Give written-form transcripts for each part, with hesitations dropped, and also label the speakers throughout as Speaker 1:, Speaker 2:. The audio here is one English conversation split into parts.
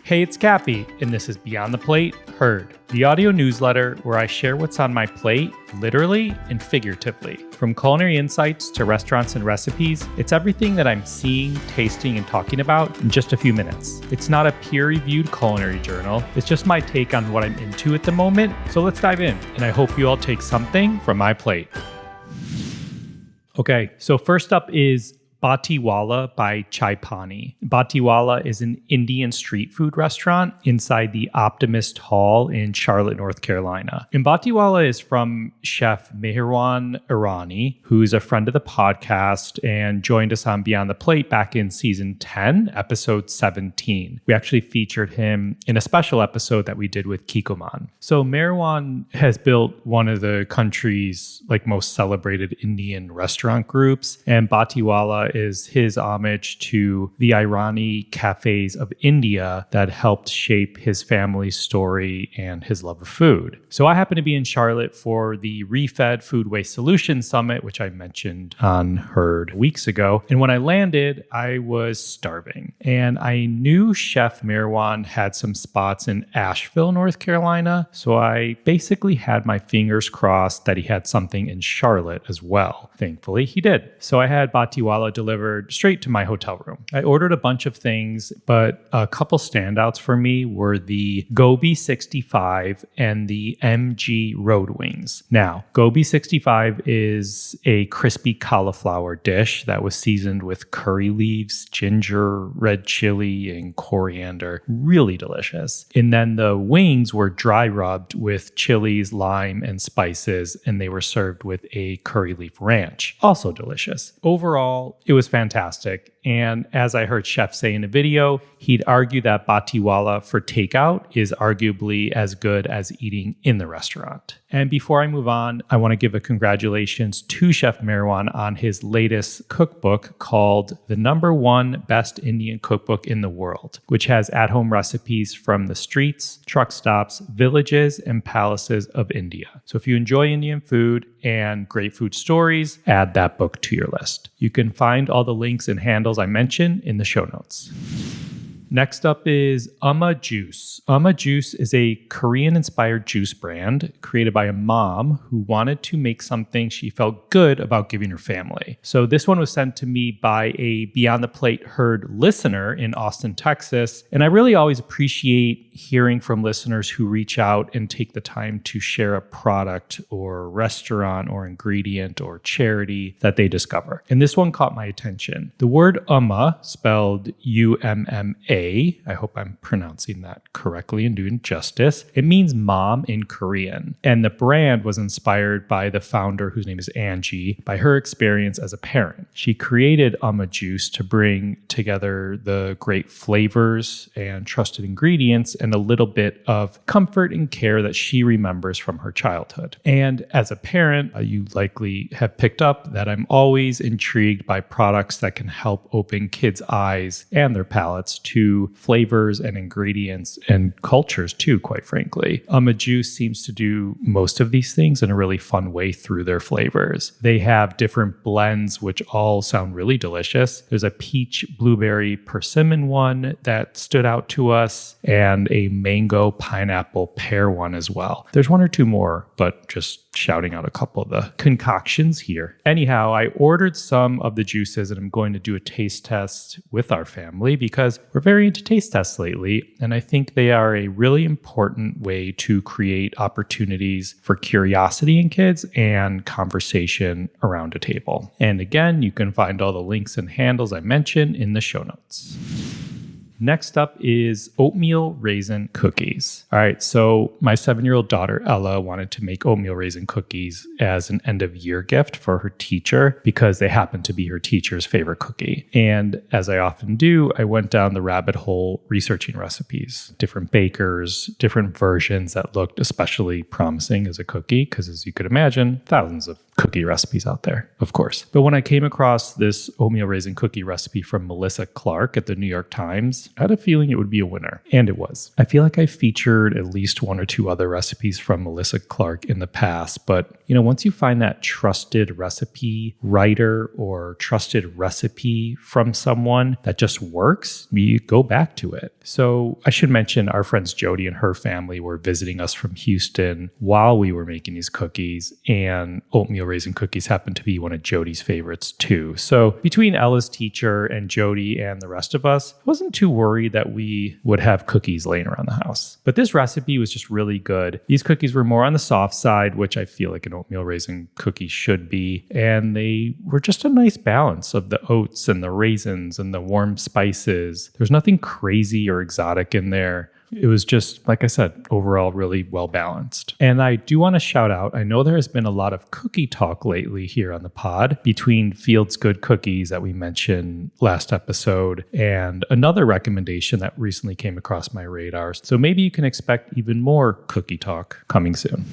Speaker 1: Hey, it's Kappy, and this is Beyond the Plate, Heard, the audio newsletter where I share what's on my plate, literally and figuratively. From culinary insights to restaurants and recipes, it's everything that I'm seeing, tasting, and talking about in just a few minutes. It's not a peer-reviewed culinary journal, it's just my take on what I'm into at the moment, so let's dive in, and I hope you all take something from my plate. Okay, so first up is Batiwala by Chai Pani. Batiwala is an Indian street food restaurant inside the Optimist Hall in Charlotte, North Carolina. And Batiwala is from chef Mehirwan Irani, who's a friend of the podcast and joined us on Beyond the Plate back in season 10, episode 17. We actually featured him in a special episode that we did with Kikoman. So Mehirwan has built one of the country's most celebrated Indian restaurant groups, and Batiwala is his homage to the Irani cafes of India that helped shape his family's story and his love of food. So I happen to be in Charlotte for the Refed Food Waste Solutions Summit, which I mentioned on Heard weeks ago. And when I landed, I was starving. And I knew Chef Mehirwan had some spots in Asheville, North Carolina. So I basically had my fingers crossed that he had something in Charlotte as well. Thankfully, he did. So I had Batiwala delivered straight to my hotel room. I ordered a bunch of things, but a couple standouts for me were the Gobi 65 and the MG Road Wings. Now, Gobi 65 is a crispy cauliflower dish that was seasoned with curry leaves, ginger, red chili, and coriander. Really delicious. And then the wings were dry rubbed with chilies, lime, and spices, and they were served with a curry leaf ranch. Also delicious. Overall, it was fantastic. And as I heard Chef say in a video, he'd argue that Batiwala for takeout is arguably as good as eating in the restaurant. And before I move on, I want to give a congratulations to Chef Mehirwan on his latest cookbook called The #1 Best Indian Cookbook in the World, which has at-home recipes from the streets, truck stops, villages, and palaces of India. So if you enjoy Indian food and great food stories, add that book to your list. You can find all the links and handles I mentioned in the show notes. Next up is Juice. Juice is a Korean-inspired juice brand created by a mom who wanted to make something she felt good about giving her family. So this one was sent to me by a Beyond the Plate Heard listener in Austin, Texas. And I really always appreciate hearing from listeners who reach out and take the time to share a product or restaurant or ingredient or charity that they discover. And this one caught my attention. The word spelled UMMA. I hope I'm pronouncing that correctly and doing justice. It means mom in Korean. And the brand was inspired by the founder, whose name is Angie, by her experience as a parent. She created Juice to bring together the great flavors and trusted ingredients and a little bit of comfort and care that she remembers from her childhood. And as a parent, you likely have picked up that I'm always intrigued by products that can help open kids' eyes and their palates to flavors and ingredients and cultures too, quite frankly. Juice seems to do most of these things in a really fun way through their flavors. They have different blends which all sound really delicious. There's a peach, blueberry, persimmon one that stood out to us, and a mango, pineapple, pear one as well. There's one or two more, but just shouting out a couple of the concoctions here. Anyhow, I ordered some of the juices and I'm going to do a taste test with our family because we're very into taste tests lately. And I think they are a really important way to create opportunities for curiosity in kids and conversation around a table. And again, you can find all the links and handles I mentioned in the show notes. Next up is oatmeal raisin cookies. All right, so my 7-year-old daughter, Ella, wanted to make oatmeal raisin cookies as an end-of-year gift for her teacher because they happen to be her teacher's favorite cookie. And as I often do, I went down the rabbit hole researching recipes, different bakers, different versions that looked especially promising as a cookie, because as you could imagine, thousands of cookie recipes out there, of course. But when I came across this oatmeal raisin cookie recipe from Melissa Clark at the New York Times, I had a feeling it would be a winner. And it was. I feel like I featured at least one or two other recipes from Melissa Clark in the past. But, once you find that trusted recipe writer or trusted recipe from someone that just works, you go back to it. So I should mention our friends Jody and her family were visiting us from Houston while we were making these cookies, and oatmeal raisin cookies happen to be one of Jody's favorites too. So between Ella's teacher and Jody and the rest of us, I wasn't too worried that we would have cookies laying around the house. But this recipe was just really good. These cookies were more on the soft side, which I feel like an oatmeal raisin cookie should be. And they were just a nice balance of the oats and the raisins and the warm spices. There's nothing crazy or exotic in there. It was just, like I said, overall really well balanced. And I do want to shout out, I know there has been a lot of cookie talk lately here on the pod between Field's Good Cookies that we mentioned last episode and another recommendation that recently came across my radar. So maybe you can expect even more cookie talk coming soon.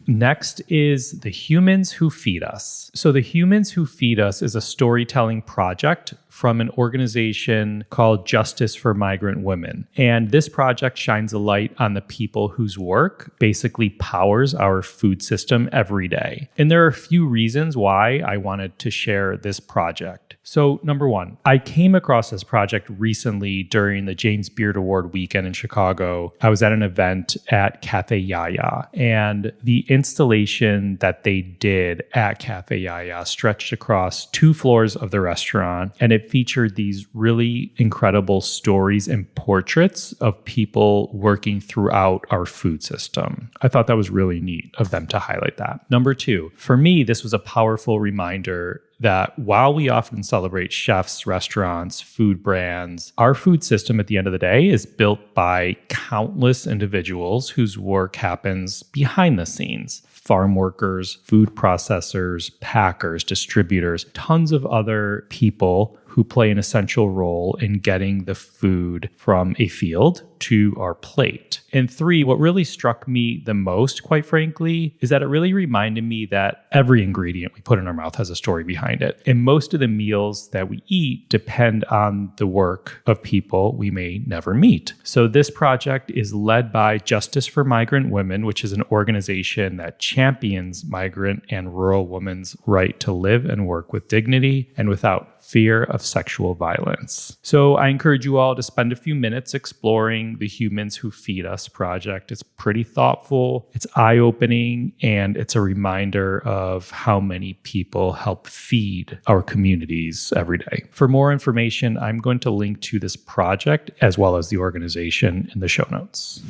Speaker 1: Next is The Humans Who Feed Us. So The Humans Who Feed Us is a storytelling project from an organization called Justice for Migrant Women. And this project shines a light on the people whose work basically powers our food system every day. And there are a few reasons why I wanted to share this project. So number one, I came across this project recently during the James Beard Award weekend in Chicago. I was at an event at Cafe Yaya, and the installation that they did at Cafe Yaya stretched across 2 floors of the restaurant, and it featured these really incredible stories and portraits of people working throughout our food system. I thought that was really neat of them to highlight that. Number 2, for me, this was a powerful reminder that while we often celebrate chefs, restaurants, food brands, our food system at the end of the day is built by countless individuals whose work happens behind the scenes. Farm workers, food processors, packers, distributors, tons of other people who play an essential role in getting the food from a field to our plate. And 3, what really struck me the most, quite frankly, is that it really reminded me that every ingredient we put in our mouth has a story behind it. And most of the meals that we eat depend on the work of people we may never meet. So this project is led by Justice for Migrant Women, which is an organization that champions migrant and rural women's right to live and work with dignity and without fear of sexual violence. So I encourage you all to spend a few minutes exploring the Humans Who Feed Us project. It's pretty thoughtful, it's eye-opening, and it's a reminder of how many people help feed our communities every day. For more information, I'm going to link to this project as well as the organization in the show notes.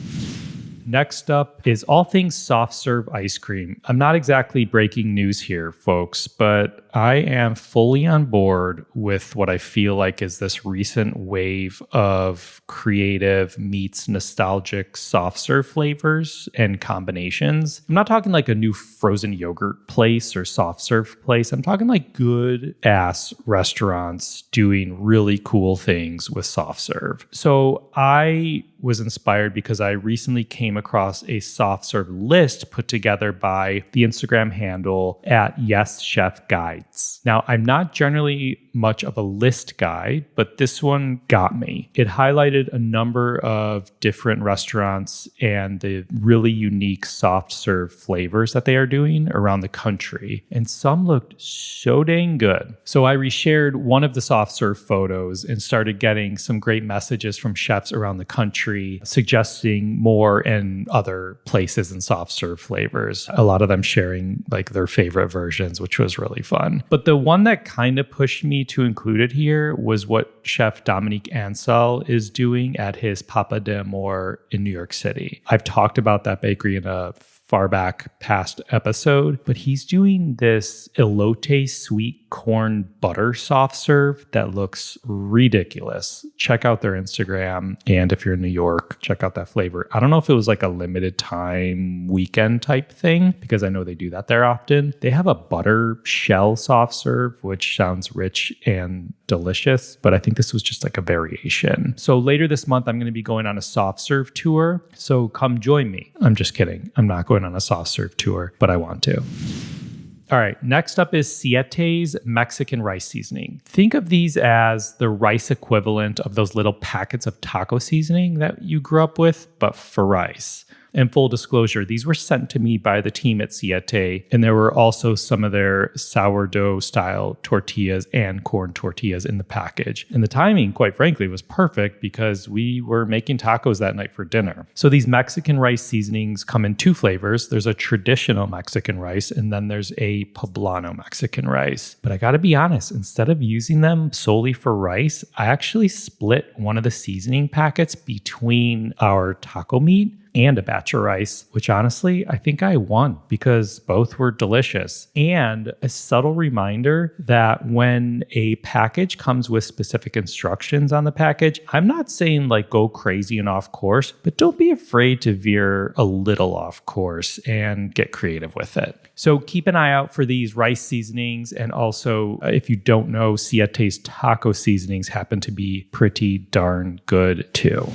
Speaker 1: Next up is all things soft serve ice cream. I'm not exactly breaking news here, folks, but I am fully on board with what I feel like is this recent wave of creative meets nostalgic soft serve flavors and combinations. I'm not talking like a new frozen yogurt place or soft serve place. I'm talking like good ass restaurants doing really cool things with soft serve. So I was inspired because I recently came across a soft serve list put together by the Instagram handle at Yes Chef Guides. Now, I'm not generally much of a list guy, but this one got me. It highlighted a number of different restaurants and the really unique soft serve flavors that they are doing around the country. And some looked so dang good. So I reshared one of the soft serve photos and started getting some great messages from chefs around the country suggesting more and other places and soft serve flavors. A lot of them sharing like their favorite versions, which was really fun. But the one that kind of pushed me to include it here was what Chef Dominique Ansel is doing at his Papa d'Amour in New York City. I've talked about that bakery in a far back past episode, but he's doing this elote sweet corn butter soft serve that looks ridiculous. Check out their Instagram. And if you're in New York, check out that flavor. I don't know if it was like a limited time weekend type thing, because I know they do that there often. They have a butter shell soft serve, which sounds rich and delicious, but I think this was just like a variation. So later this month, I'm going to be going on a soft serve tour. So come join me. I'm just kidding. I'm not going on a soft serve tour, but I want to. All right, next up is Siete's Mexican rice seasoning. Think of these as the rice equivalent of those little packets of taco seasoning that you grew up with, but for rice. And full disclosure, these were sent to me by the team at Siete, and there were also some of their sourdough-style tortillas and corn tortillas in the package. And the timing, quite frankly, was perfect because we were making tacos that night for dinner. So these Mexican rice seasonings come in two flavors. There's a traditional Mexican rice, and then there's a poblano Mexican rice. But I gotta be honest, instead of using them solely for rice, I actually split one of the seasoning packets between our taco meat and a batch of rice, which honestly, I think I won because both were delicious. And a subtle reminder that when a package comes with specific instructions on the package, I'm not saying like go crazy and off course, but don't be afraid to veer a little off course and get creative with it. So keep an eye out for these rice seasonings. And also, if you don't know, Siete's taco seasonings happen to be pretty darn good too.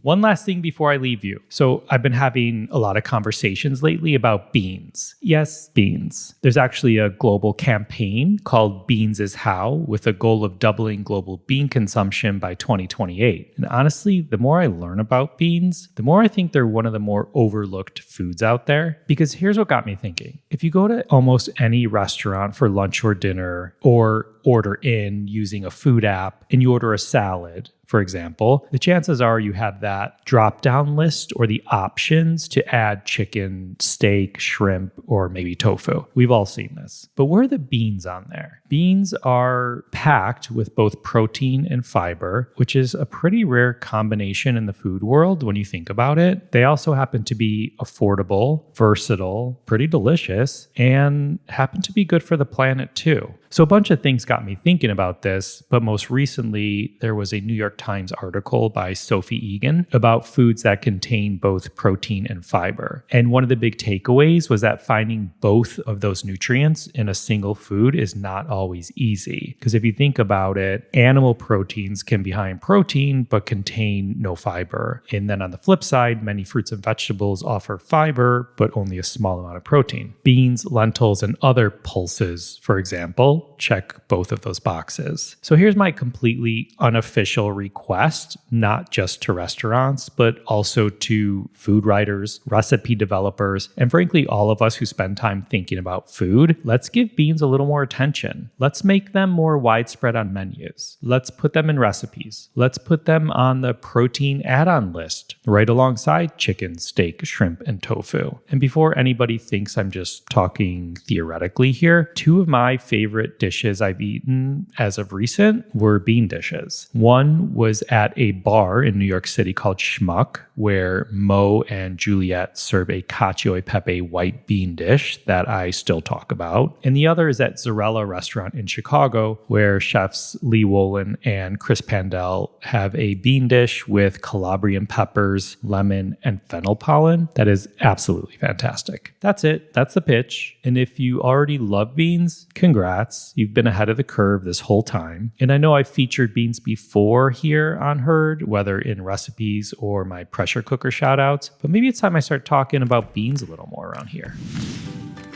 Speaker 1: One last thing before I leave you. So I've been having a lot of conversations lately about beans. Yes, beans. There's actually a global campaign called Beans is How, with a goal of doubling global bean consumption by 2028. And honestly, the more I learn about beans, the more I think they're one of the more overlooked foods out there. Because here's what got me thinking. If you go to almost any restaurant for lunch or dinner, or order in using a food app, and you order a salad, for example, the chances are you have that drop-down list or the options to add chicken, steak, shrimp, or maybe tofu. We've all seen this. But where are the beans on there? Beans are packed with both protein and fiber, which is a pretty rare combination in the food world when you think about it. They also happen to be affordable, versatile, pretty delicious, and happen to be good for the planet too. So a bunch of things got me thinking about this, but most recently there was a New York Times article by Sophie Egan about foods that contain both protein and fiber. And one of the big takeaways was that finding both of those nutrients in a single food is not always easy. Because if you think about it, animal proteins can be high in protein but contain no fiber. And then on the flip side, many fruits and vegetables offer fiber but only a small amount of protein. Beans, lentils, and other pulses, for example, check both of those boxes. So here's my completely unofficial request, not just to restaurants, but also to food writers, recipe developers, and frankly, all of us who spend time thinking about food. Let's give beans a little more attention. Let's make them more widespread on menus. Let's put them in recipes. Let's put them on the protein add-on list, right alongside chicken, steak, shrimp, and tofu. And before anybody thinks I'm just talking theoretically here, two of my favorite dishes I've eaten as of recent were bean dishes. One was at a bar in New York City called Schmuck, where Mo and Juliet serve a cacio e pepe white bean dish that I still talk about. And the other is at Zarella Restaurant in Chicago, where chefs Lee Wolin and Chris Pandel have a bean dish with Calabrian peppers, lemon, and fennel pollen that is absolutely fantastic. That's it. That's the pitch. And if you already love beans, congrats. You've been ahead of the curve this whole time. And I know I've featured beans before here on Herd, whether in recipes or my pressure cooker shoutouts, but maybe it's time I start talking about beans a little more around here.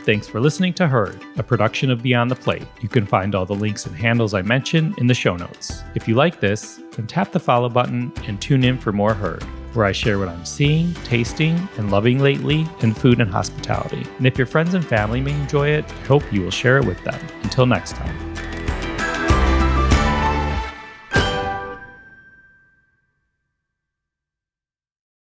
Speaker 1: Thanks for listening to Herd, a production of Beyond the Plate. You can find all the links and handles I mentioned in the show notes. If you like this, then tap the follow button and tune in for more Herd, where I share what I'm seeing, tasting, and loving lately in food and hospitality. And if your friends and family may enjoy it, I hope you will share it with them. Until next time.